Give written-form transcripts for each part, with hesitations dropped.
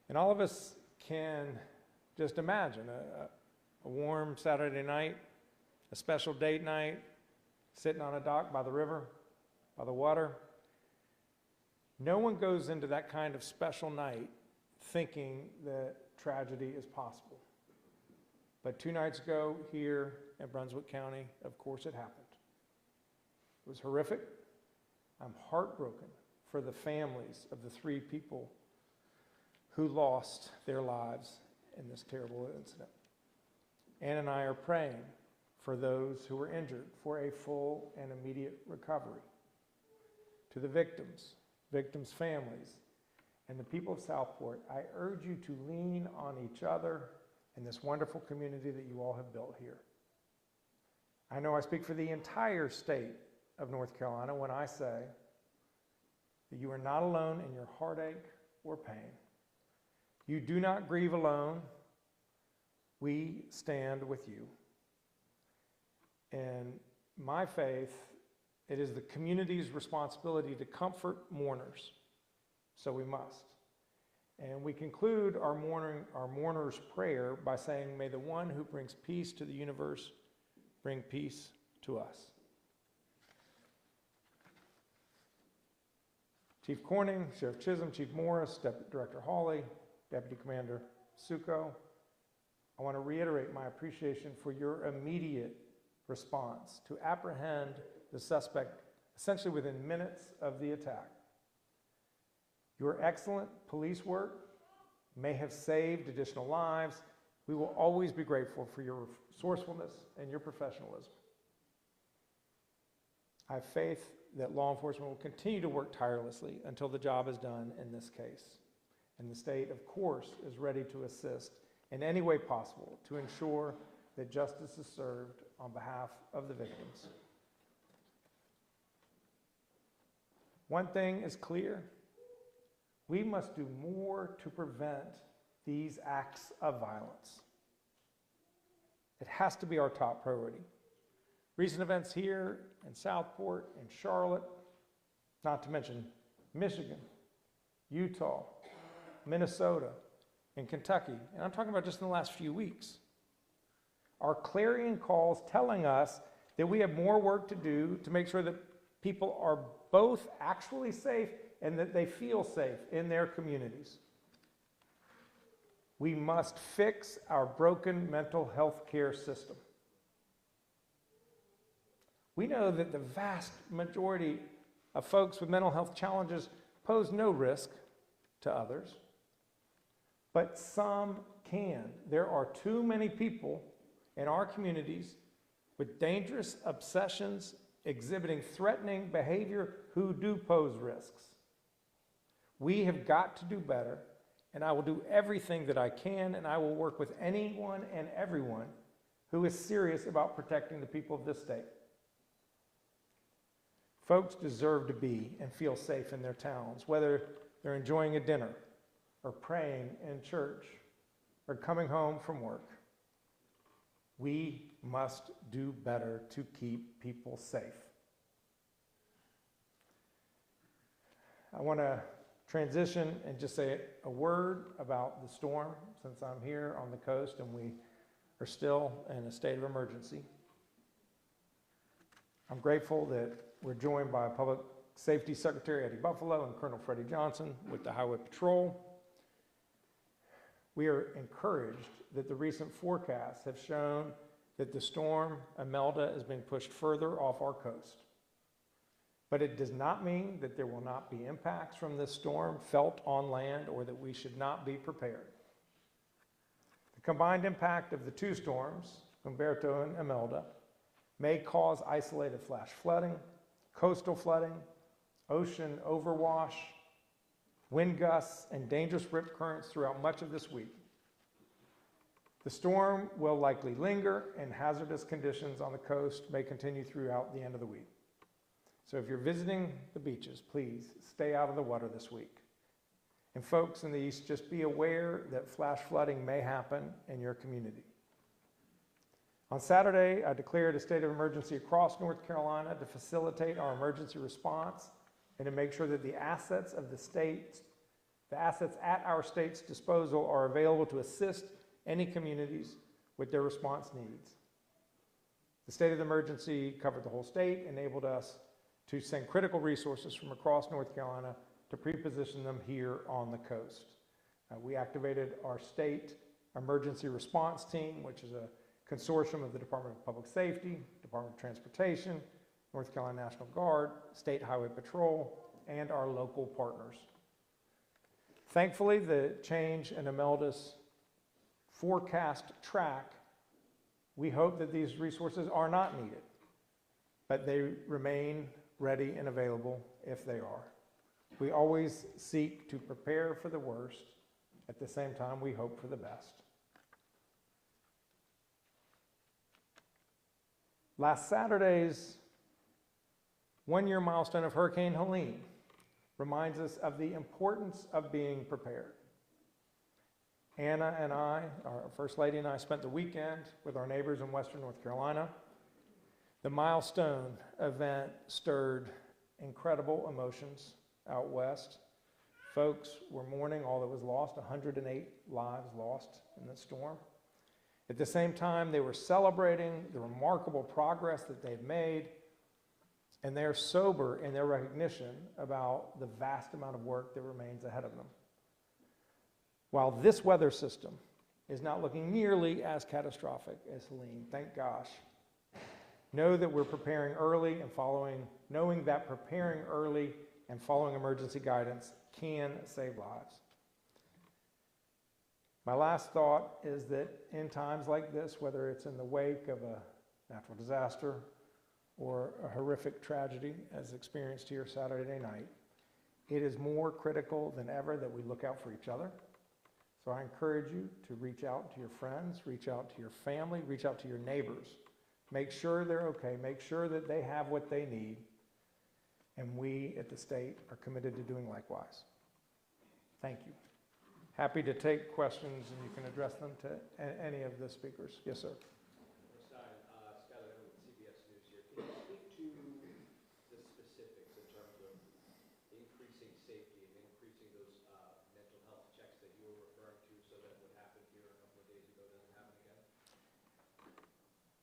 And all of us can just imagine a warm Saturday night, a special date night, sitting on a dock by the river, by the water. No one goes into that kind of special night thinking that tragedy is possible. But 2 nights ago here in Brunswick County, of course it happened. It was horrific. I'm heartbroken for the families of the 3 people who lost their lives in this terrible incident. Ann and I are praying for those who were injured for a full and immediate recovery. To the victims' families, and the people of Southport, I urge you to lean on each other in this wonderful community that you all have built here. I know I speak for the entire state of North Carolina when I say that you are not alone in your heartache or pain. You do not grieve alone. We stand with you. In my faith, it is the community's responsibility to comfort mourners, so we must. And we conclude our mourner's prayer by saying, may the one who brings peace to the universe bring peace to us. Chief Corning, Sheriff Chisholm, Chief Morris, Deputy Director Hawley, Deputy Commander Succo, I want to reiterate my appreciation for your immediate response to apprehend the suspect essentially within minutes of the attack. Your excellent police work may have saved additional lives. We will always be grateful for your resourcefulness and your professionalism. I have faith that law enforcement will continue to work tirelessly until the job is done in this case. And the state, of course, is ready to assist in any way possible to ensure that justice is served on behalf of the victims. One thing is clear. We must do more to prevent these acts of violence. It has to be our top priority. Recent events here in Southport, in Charlotte, not to mention Michigan, Utah, Minnesota, and Kentucky, and I'm talking about just in the last few weeks, are clarion calls telling us that we have more work to do to make sure that people are both actually safe and that they feel safe in their communities. We must fix our broken mental health care system. We know that the vast majority of folks with mental health challenges pose no risk to others, but some can. There are too many people in our communities with dangerous obsessions exhibiting threatening behavior who do pose risks. We have got to do better, and I will do everything that I can, and I will work with anyone and everyone who is serious about protecting the people of this state. Folks deserve to be and feel safe in their towns, whether they're enjoying a dinner or praying in church or coming home from work. We must do better to keep people safe. I want to transition and just say a word about the storm, since I'm here on the coast and we are still in a state of emergency. I'm grateful that we're joined by Public Safety Secretary Eddie Buffalo and Colonel Freddie Johnson with the Highway Patrol. We are encouraged that the recent forecasts have shown that the storm Imelda is being pushed further off our coast. But it does not mean that there will not be impacts from this storm felt on land or that we should not be prepared. The combined impact of the 2 storms, Umberto and Imelda, may cause isolated flash flooding, coastal flooding, ocean overwash, wind gusts, and dangerous rip currents throughout much of this week. The storm will likely linger, and hazardous conditions on the coast may continue throughout the end of the week. So if you're visiting the beaches, please stay out of the water this week. And folks in the east, just be aware that flash flooding may happen in your community. On Saturday, I declared a state of emergency across North Carolina to facilitate our emergency response and to make sure that the assets of the state The assets at our state's disposal are available to assist any communities with their response needs. The state of the emergency covered the whole state, enabled us to send critical resources from across North Carolina to pre-position them here on the coast. We activated our state emergency response team, which is a consortium of the Department of Public Safety, Department of Transportation, North Carolina National Guard, State Highway Patrol, and our local partners. Thankfully, the change in Imelda's forecast track, we hope that these resources are not needed, but they remain ready and available if they are. We always seek to prepare for the worst. At the same time, we hope for the best. Last Saturday's one-year milestone of Hurricane Helene reminds us of the importance of being prepared. Anna and I, our First Lady and I, spent the weekend with our neighbors in Western North Carolina. The milestone event stirred incredible emotions out west. Folks were mourning all that was lost, 108 lives lost in the storm. At the same time, they were celebrating the remarkable progress that they've made, and they're sober in their recognition about the vast amount of work that remains ahead of them. While this weather system is not looking nearly as catastrophic as Helene, thank gosh, know that we're preparing early and knowing that preparing early and following emergency guidance can save lives. My last thought is that in times like this, whether it's in the wake of a natural disaster or a horrific tragedy as experienced here Saturday night, it is more critical than ever that we look out for each other. So I encourage you to reach out to your friends, reach out to your family, reach out to your neighbors. Make sure they're okay. Make sure that they have what they need. And we at the state are committed to doing likewise. Thank you. Happy to take questions, and you can address them to any of the speakers. Yes, sir.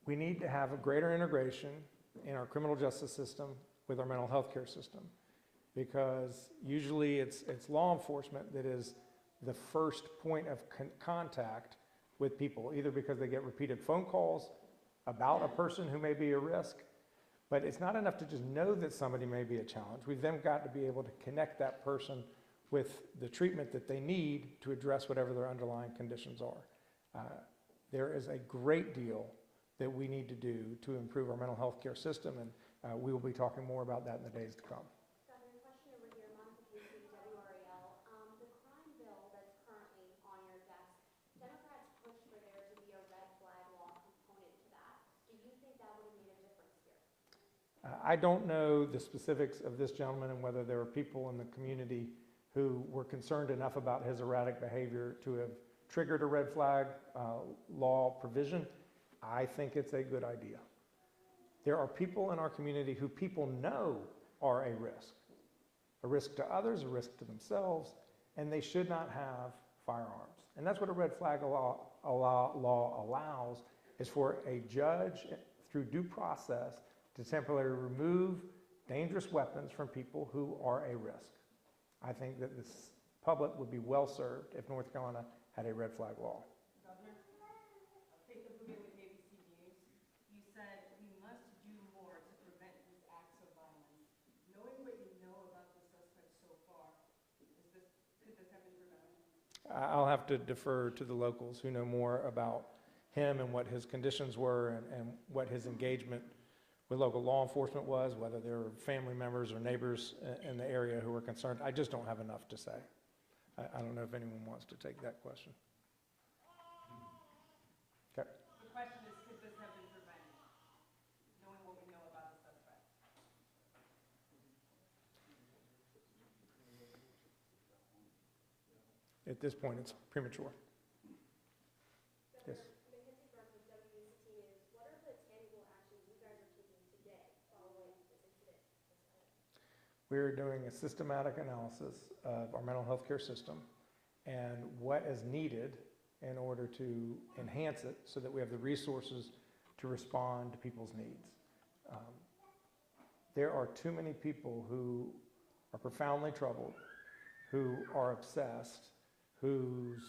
We need to have a greater integration in our criminal justice system with our mental health care system, because usually it's law enforcement that is the first point of contact with people, either because they get repeated phone calls about a person who may be a risk, but it's not enough to just know that somebody may be a challenge. We've then got to be able to connect that person with the treatment that they need to address whatever their underlying conditions are. There is a great deal that we need to do to improve our mental health care system, and we will be talking more about that in the days to come. Governor, question over here, Monica Casey, WRAL. The crime bill that's currently on your desk, Democrats pushed for there to be a red flag law component to that. Do you think that would have made a difference here? I don't know the specifics of this gentleman and whether there are people in the community who were concerned enough about his erratic behavior to have triggered a red flag law provision. I think it's a good idea. There are people in our community who people know are a risk to others, a risk to themselves, and they should not have firearms. And that's what a red flag law allows, is for a judge, through due process, to temporarily remove dangerous weapons from people who are a risk. I think that this public would be well served if North Carolina had a red flag law. I'll have to defer to the locals who know more about him and what his conditions were and what his engagement with local law enforcement was, whether there were family members or neighbors in the area who were concerned. I just don't have enough to say. I don't know if anyone wants to take that question. Okay. The question is, could this have been prevented, knowing what we know about the suspect? At this point, it's premature. Yes. Brunswick, WCT News. What are the tangible actions you guys are taking today following this incident? We're doing a systematic analysis of our mental health care system and what is needed in order to enhance it so that we have the resources to respond to people's needs. There are too many people who are profoundly troubled, who are obsessed, whose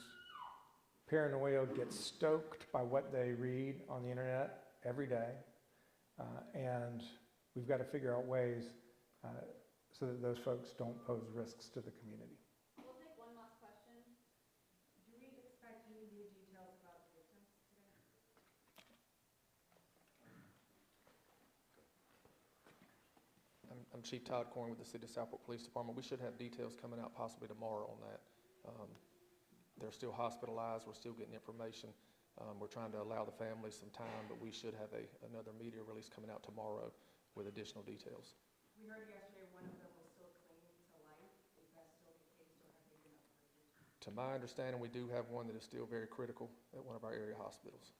paranoia gets stoked by what they read on the internet every day, and we've got to figure out ways so that those folks don't pose risks to the community. We'll take one last question. Do we expect any new details about the victims today? I'm Chief Todd Corn with the City of Southport Police Department. We should have details coming out possibly tomorrow on that. They're still hospitalized. We're still getting information. We're trying to allow the families some time, but we should have another media release coming out tomorrow with additional details. We heard yesterday one of them was still clinging to life. Is that still the case, or have they been upgraded? To my understanding, we do have one that is still very critical at one of our area hospitals.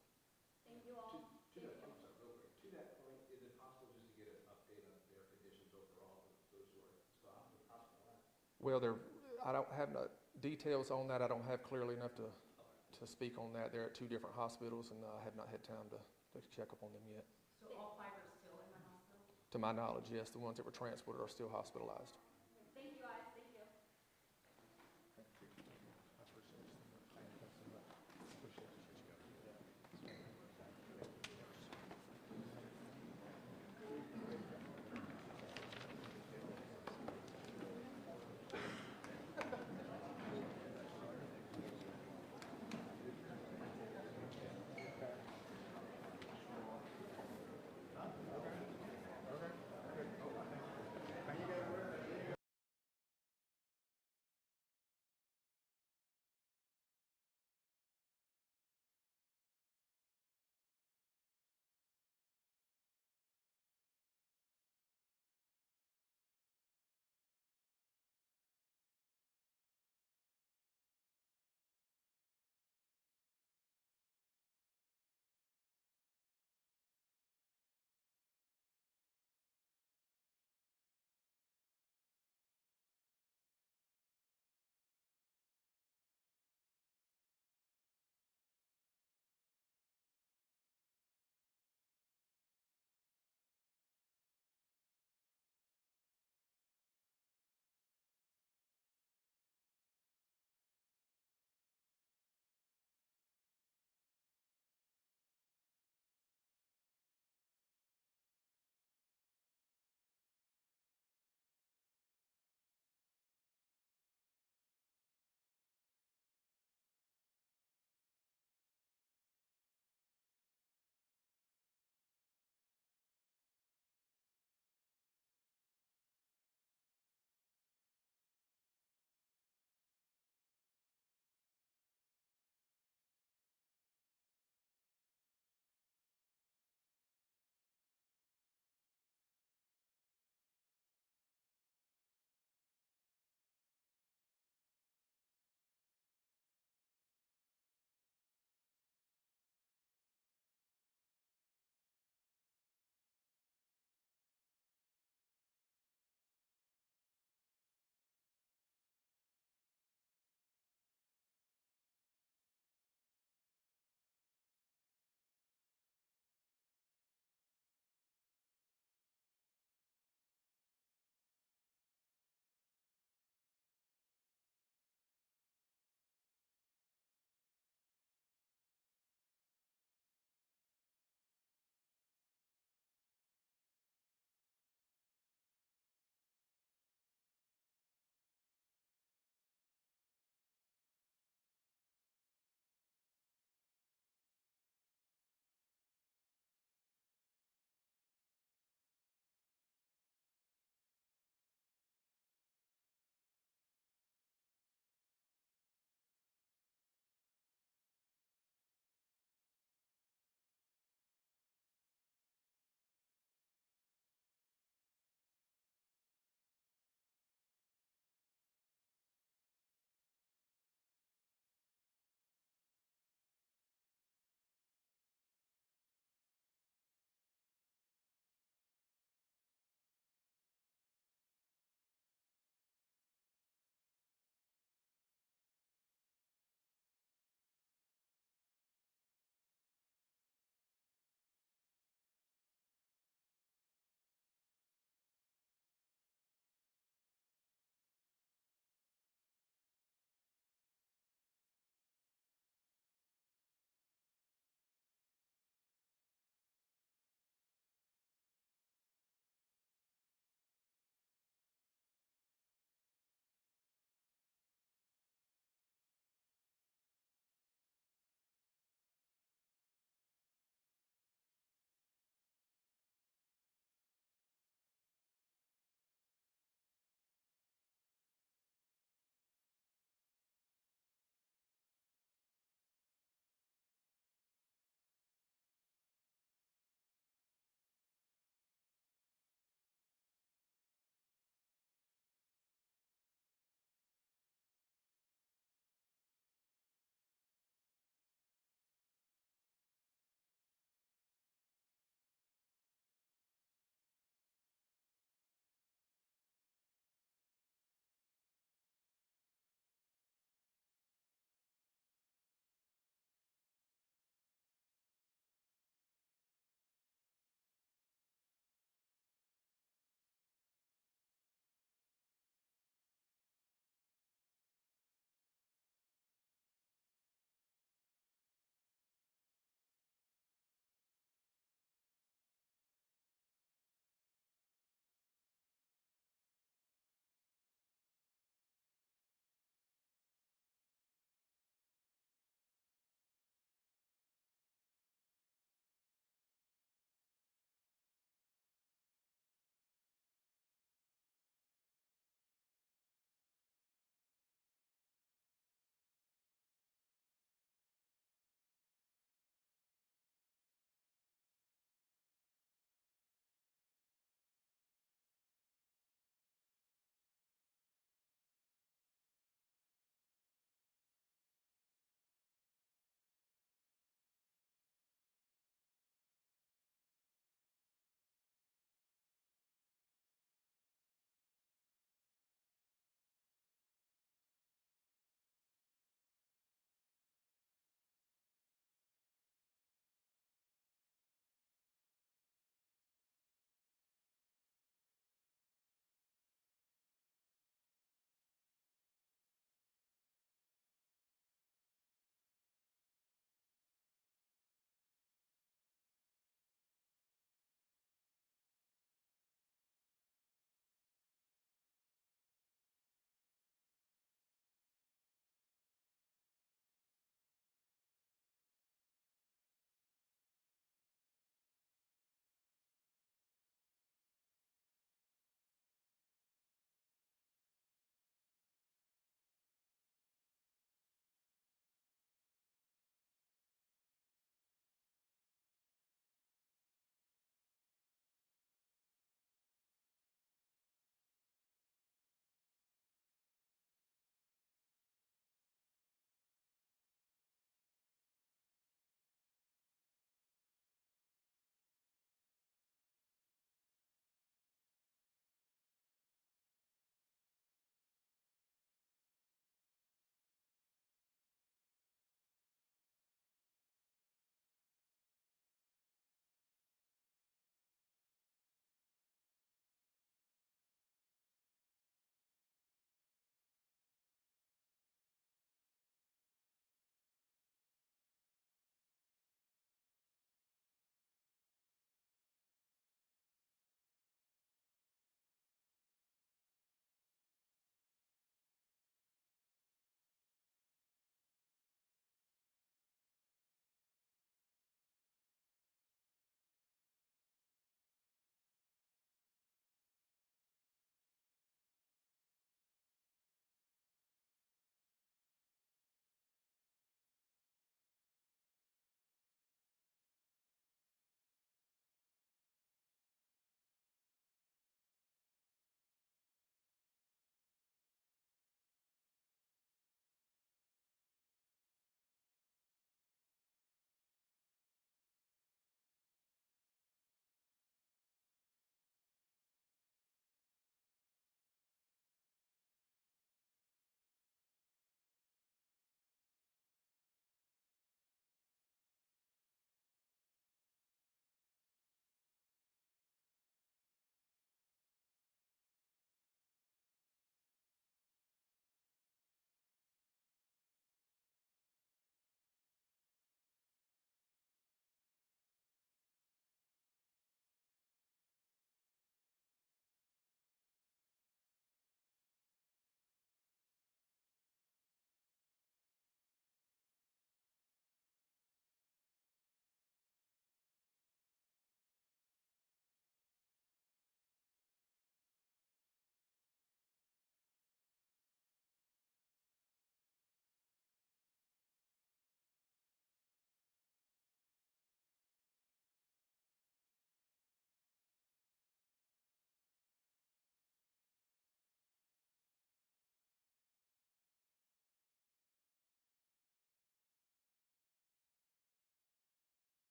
Thank you all. To that, I'm sorry, real quick. To that point, is it possible just to get an update on their conditions overall, those who are still hospitalized? Well, I don't have no details on that. I don't have clearly enough to speak on that. They're at two different hospitals, and I have not had time to check up on them yet. So all 5 are still in the hospital? To my knowledge, yes, the ones that were transported are still hospitalized. Thank you, guys. Thank you.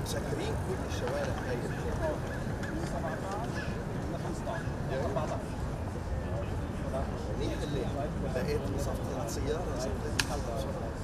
مسكرين كل الشوارع هي اللي بقيت صفت السيارة صفت